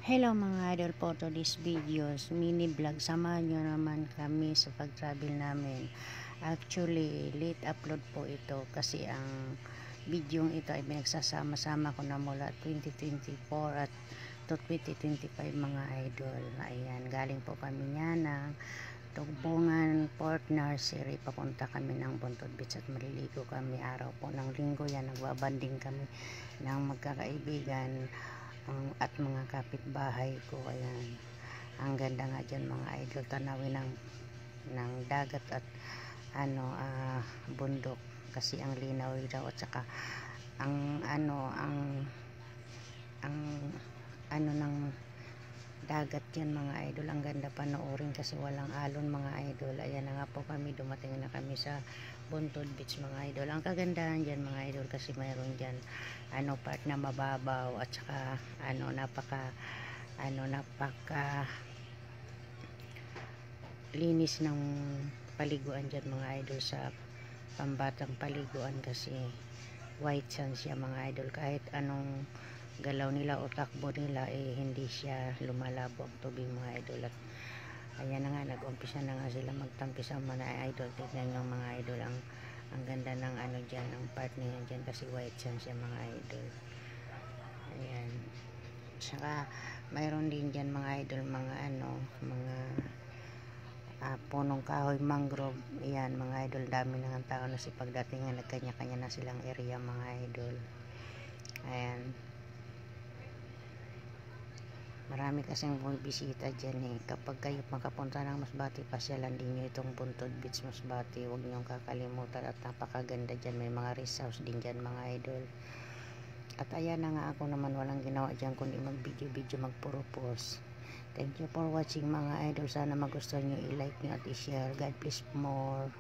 Hello mga idol, for today's videos, mini vlog, samahan nyo naman kami sa pag-travel namin. Actually, late upload po ito kasi ang video ito ay pinagsasama-sama ko na mula 2024 at to 2025 mga idol. Ayan, galing po kami niya ng Tugbungan Port Nursery, papunta kami ng Buntod Beach at maliligo kami araw po ng linggo yan, nagbabanding kami ng magkakaibigan at mga kapitbahay ko. Ayan, ang ganda nga dyan mga idol, tanawin ng dagat at bundok kasi ang linaw daw at saka ang ng dagat yan mga idol, ang ganda panoorin kasi walang alon mga idol. Ayan na nga po kami, dumating na kami sa Buntod Beach mga idol. Ang kagandahan dyan mga idol kasi mayroon dyan part na mababaw at saka napaka linis ng paliguan dyan mga idol, sa pambatang paliguan kasi white sand siya mga idol. Kahit anong galaw nila o takbo nila hindi siya lumalabo ang tubig mga idol. At ayan na nga, nag-umpisa na nga sila magtampi sa mga idol. Tignan nyo mga idol, ang ganda ng dyan, ang part na yan dyan kasi white sand siya mga idol. Ayan, saka mayroon din dyan mga idol mga punong kahoy, mangrove. Ayan mga idol, dami na ng tao na si pagdating, nagkanya-kanya na silang area mga idol. Ayan, marami kasing bumibisita dyan kapag kayo makapunta ng Masbate, pasyalan din nyo itong Buntod Beach Masbate, huwag nyo kakalimutan at napakaganda dyan, may mga rest house din dyan mga idol. At ayan na nga, ako naman walang ginawa dyan kundi mag video magpropose. Thank you for watching mga idol, sana magustuhan nyo, i-like nyo at i-share. God bless more.